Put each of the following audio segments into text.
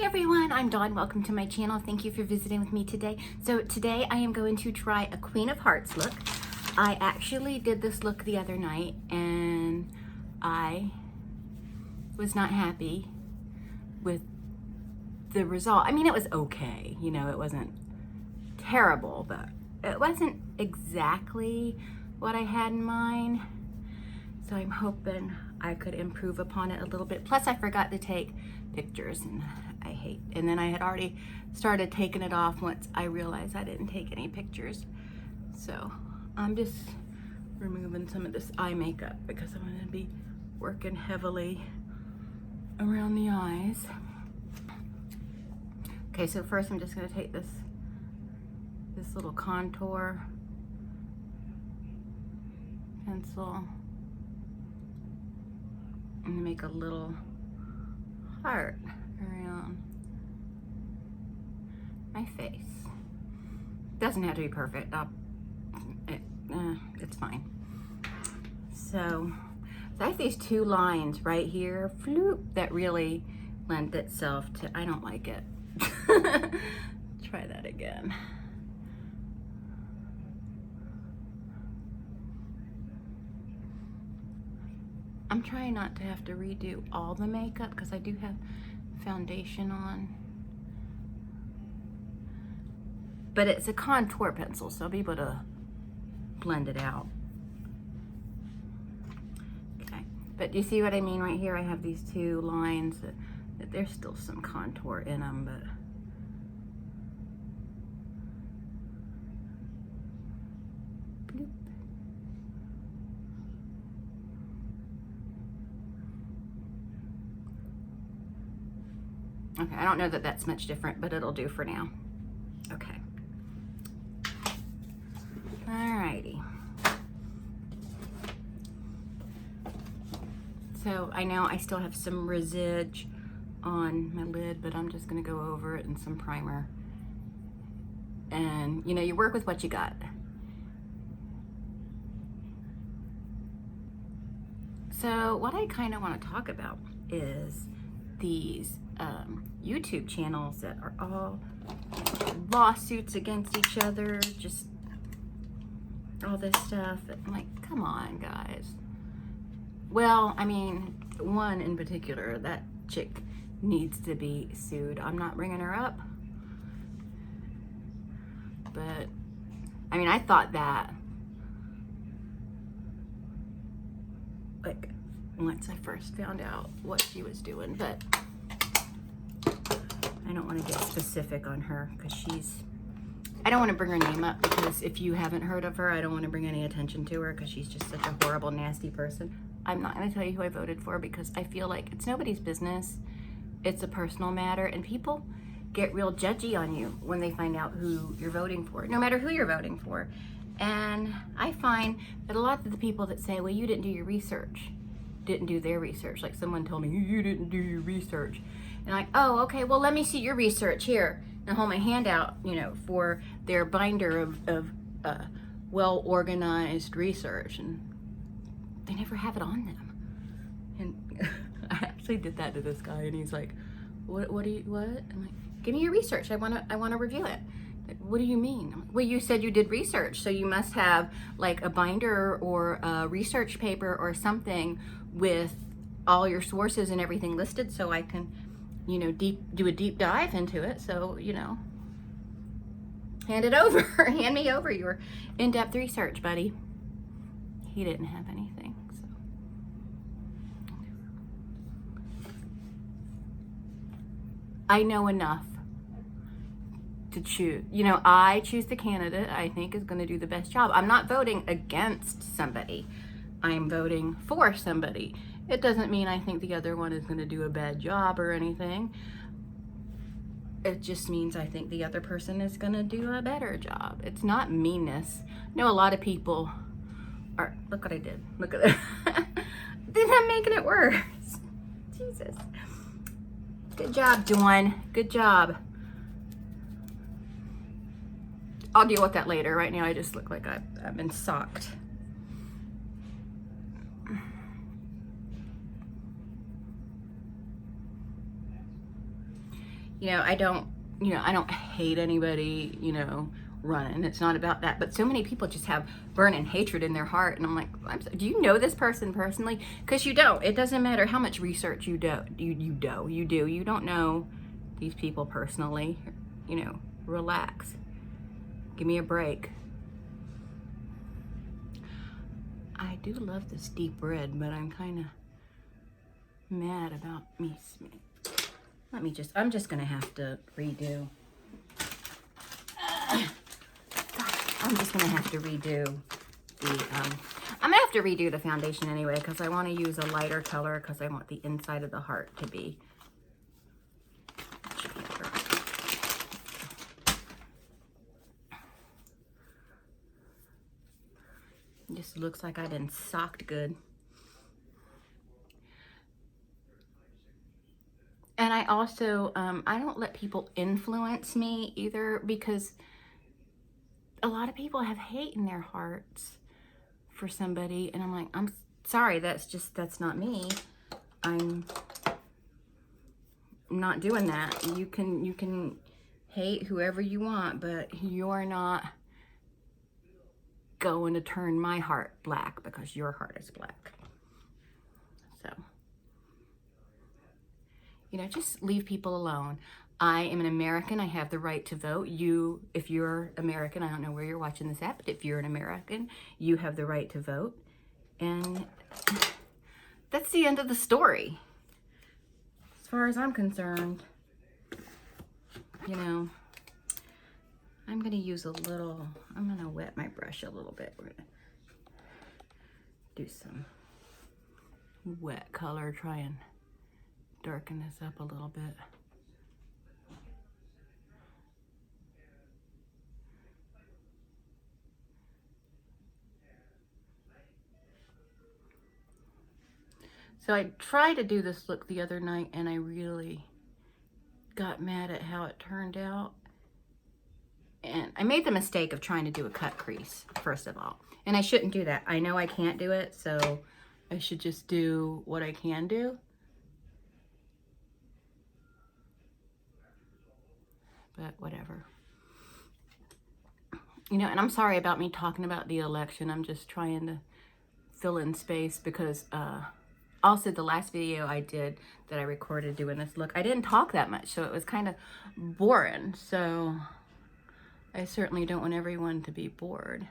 Hi everyone, I'm Dawn. Welcome to my channel. Thank you for visiting with me today. So today I am going to try a Queen of Hearts look. I actually did this look the other night and I was not happy with the result. I mean, it was okay. You know, it wasn't terrible, but it wasn't exactly what I had in mind. So I'm hoping I could improve upon it a little bit. Plus I forgot to take pictures and and then I had already started taking it off once I realized I didn't take any pictures. So I'm just removing some of this eye makeup because I'm gonna be working heavily around the eyes. Okay, so first I'm just gonna take this little contour pencil and make a little heart around my face. Doesn't have to be perfect. It's fine. So I have these two lines right here, floop, that really lend itself to, I don't like it. Try that again. I'm trying not to have to redo all the makeup because I do have foundation on. But it's a contour pencil, so I'll be able to blend it out. Okay, but you see what I mean right here? I have these two lines that there's still some contour in them, but bloop. Okay, I don't know that that's much different, but it'll do for now. Okay. Alrighty. So I know I still have some residue on my lid, but I'm just gonna go over it in some primer. And you know, you work with what you got. So what I kind of want to talk about is these YouTube channels that are all lawsuits against each other, just all this stuff. I'm like, come on, guys. Well, I mean, one in particular, that chick needs to be sued. I'm not bringing her up, but I mean, I thought that like once I first found out what she was doing, but I don't want to get specific on her because I don't want to bring her name up because if you haven't heard of her, I don't want to bring any attention to her because she's just such a horrible, nasty person. I'm not going to tell you who I voted for because I feel like it's nobody's business. It's a personal matter, and people get real judgy on you when they find out who you're voting for, no matter who you're voting for. And I find that a lot of the people that say, well, you didn't do your research, didn't do their research. Like someone told me, you didn't do your research. And like, oh, okay, well, let me see your research here. And hold my hand out, you know, for their binder of well-organized research. And they never have it on them. And I actually did that to this guy, and he's like, what? I'm like, give me your research. I wanna review it. Like, what do you mean? I'm like, well, you said you did research, so you must have like a binder or a research paper or something with all your sources and everything listed, so I can, you know, do a deep dive into it. So, you know, hand it over. Hand me over your in-depth research, buddy. He didn't have anything, so. I know enough to choose. You know, I choose the candidate I think is going to do the best job. I'm not voting against somebody. I'm voting for somebody. It doesn't mean I think the other one is going to do a bad job or anything. It just means I think the other person is going to do a better job. It's not meanness. I know a lot of people are, look what I did. Look at that. Then I'm making it worse. Jesus. Good job, Dawn. Good job. I'll deal with that later. Right now I just look like I've been socked. You know, I don't, you know, I don't hate anybody, you know, running. It's not about that. But so many people just have burning hatred in their heart. And I'm like, do you know this person personally? Because you don't. It doesn't matter how much research you do. You do. You don't know these people personally. You know, relax. Give me a break. I do love this deep red, but I'm kind of mad about me. I'm just gonna have to redo. I'm just gonna have to redo the, I'm gonna have to redo the foundation anyway, because I want to use a lighter color, because I want the inside of the heart to be much deeper. It just looks like I've been socked good. And I also, I don't let people influence me either, because a lot of people have hate in their hearts for somebody, and I'm like, I'm sorry, that's not me. I'm not doing that. You can hate whoever you want, but you're not going to turn my heart black because your heart is black. So, you know, just leave people alone. I am an American. I have the right to vote. You, if you're American, I don't know where you're watching this at, but if you're an American, you have the right to vote. And that's the end of the story. As far as I'm concerned, you know, I'm going to use a little, I'm going to wet my brush a little bit. We're going to do some wet color, try and darken this up a little bit. So I tried to do this look the other night, and I really got mad at how it turned out. And I made the mistake of trying to do a cut crease, first of all. And I shouldn't do that. I know I can't do it, so I should just do what I can do. But whatever. You know, and I'm sorry about me talking about the election. I'm just trying to fill in space because also the last video I did that I recorded doing this look, I didn't talk that much, so it was kind of boring. So I certainly don't want everyone to be bored.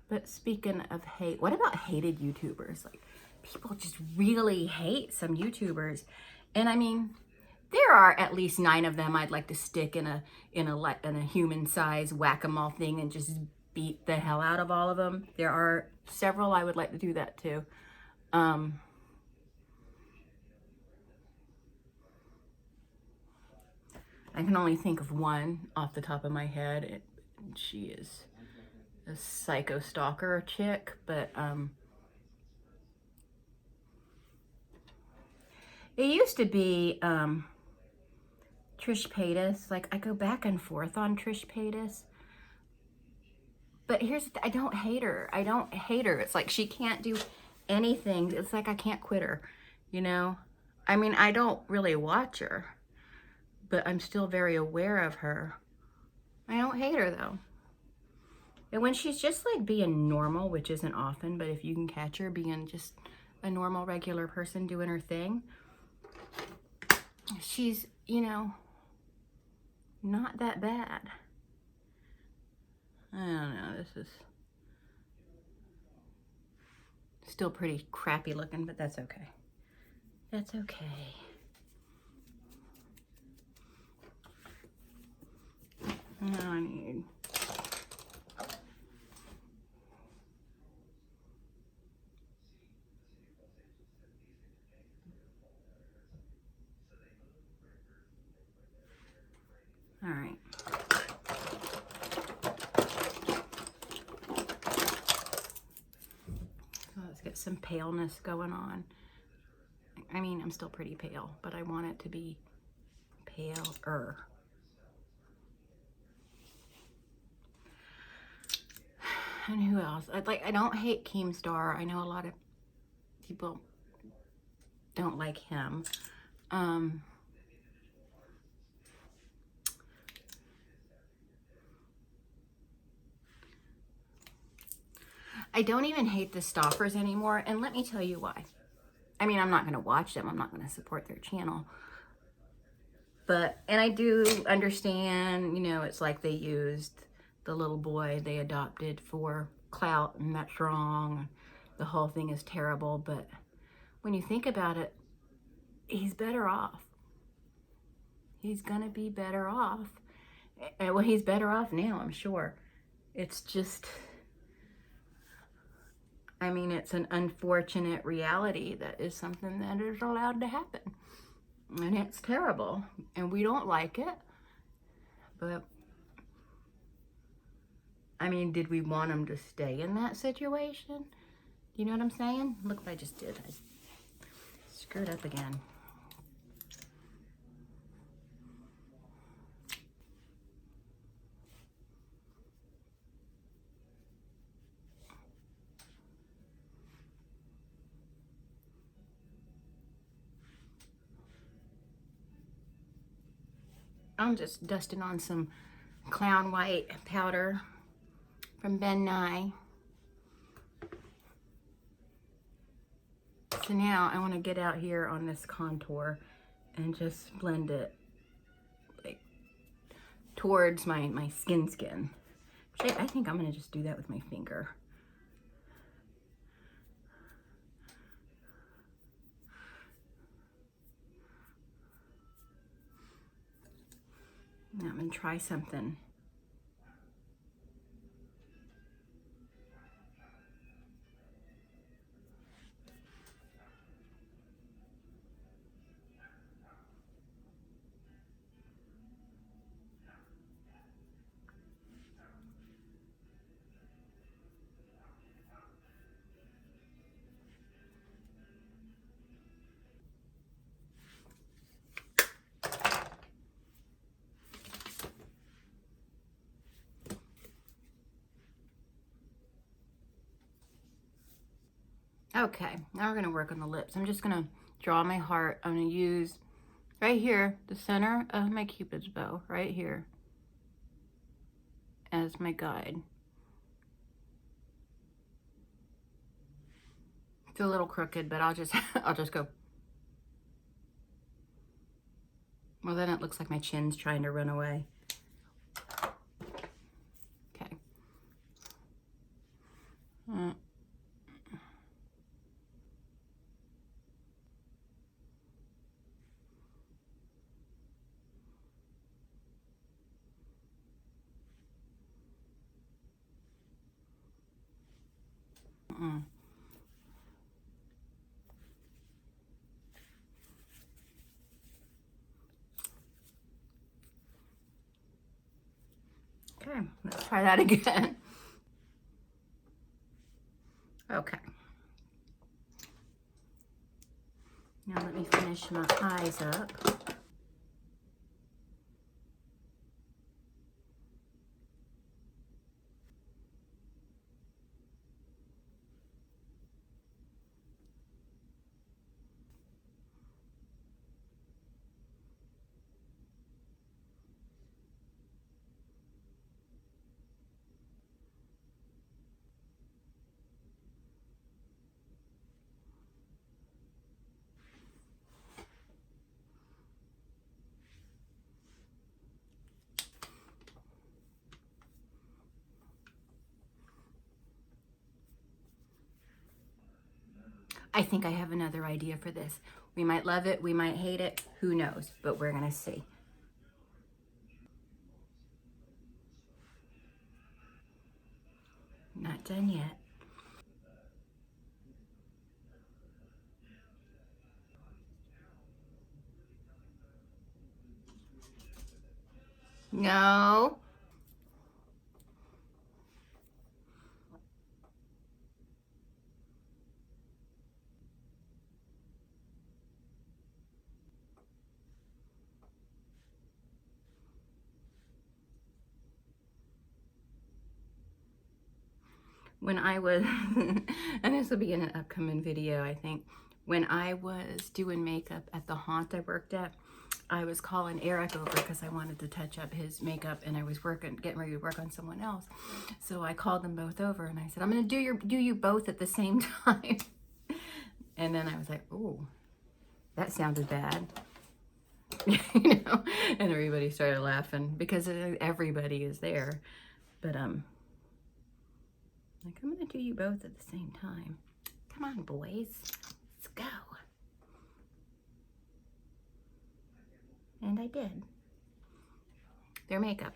But speaking of hate, what about hated YouTubers? Like, people just really hate some YouTubers. And I mean, there are at least 9 of them I'd like to stick in a human size whack-a-mole thing and just beat the hell out of all of them. There are several I would like to do that too. I can only think of one off the top of my head. She is a psycho stalker chick, but it used to be Trish Paytas. Like, I go back and forth on Trish Paytas. But here's the thing, I don't hate her. I don't hate her. It's like she can't do anything. It's like I can't quit her, you know? I mean, I don't really watch her, but I'm still very aware of her. I don't hate her, though. And when she's just like being normal, which isn't often, but if you can catch her being just a normal, regular person doing her thing, she's, you know, not that bad. I don't know, this is still pretty crappy looking, but that's okay. That's okay. Now I need... All right. So let's get some paleness going on. I mean, I'm still pretty pale, but I want it to be paler. And who else? I don't hate Keemstar. I know a lot of people don't like him. I don't even hate the Stoffers anymore, and let me tell you why. I mean, I'm not going to watch them. I'm not going to support their channel. But, and I do understand, you know, it's like they used the little boy they adopted for clout, and that's wrong. The whole thing is terrible. But when you think about it, he's better off. He's going to be better off. Well, he's better off now, I'm sure. It's just, I mean, it's an unfortunate reality that is something that is allowed to happen. And it's terrible. And we don't like it. But, I mean, did we want him to stay in that situation? You know what I'm saying? Look what I just did. I screwed up again. I'm just dusting on some Clown White powder from Ben Nye. So now I want to get out here on this contour and just blend it like towards my skin. I think I'm going to just do that with my finger. Now I'm going to try something. Okay, now we're going to work on the lips. I'm just going to draw my heart. I'm going to use right here, the center of my Cupid's bow, right here, as my guide. It's a little crooked, but I'll just go. Well, then it looks like my chin's trying to run away. Okay. Okay, let's try that again. Okay. Now let me finish my eyes up. I think I have another idea for this. We might love it, we might hate it, who knows, but we're gonna see. Not done yet. No. When I was, and this will be in an upcoming video, I think, when I was doing makeup at the haunt I worked at, I was calling Eric over because I wanted to touch up his makeup, and I was getting ready to work on someone else. So I called them both over and I said, I'm gonna do you both at the same time. And then I was like, oh, that sounded bad. You know, and everybody started laughing because everybody is there. But like, I'm gonna do you both at the same time. Come on, boys, let's go. And I did their makeup.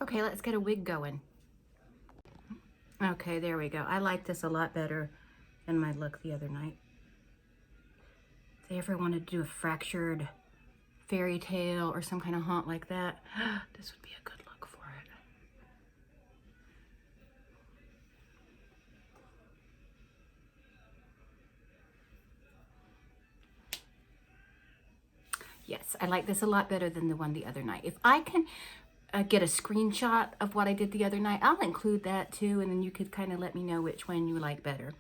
Okay, let's get a wig going. Okay, there we go. I like this a lot better than my look the other night. If they ever wanted to do a fractured fairy tale or some kind of haunt like that, this would be a good look for it. Yes, I like this a lot better than the one the other night. If I can get a screenshot of what I did the other night, I'll include that too, and then you could kind of let me know which one you like better.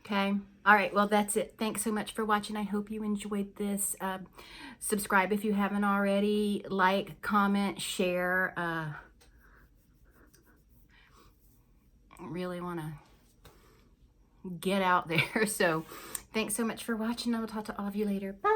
Okay. All right. Well, that's it. Thanks so much for watching. I hope you enjoyed this. Subscribe if you haven't already. Like, comment, share. Really want to get out there. So thanks so much for watching. I will talk to all of you later. Bye.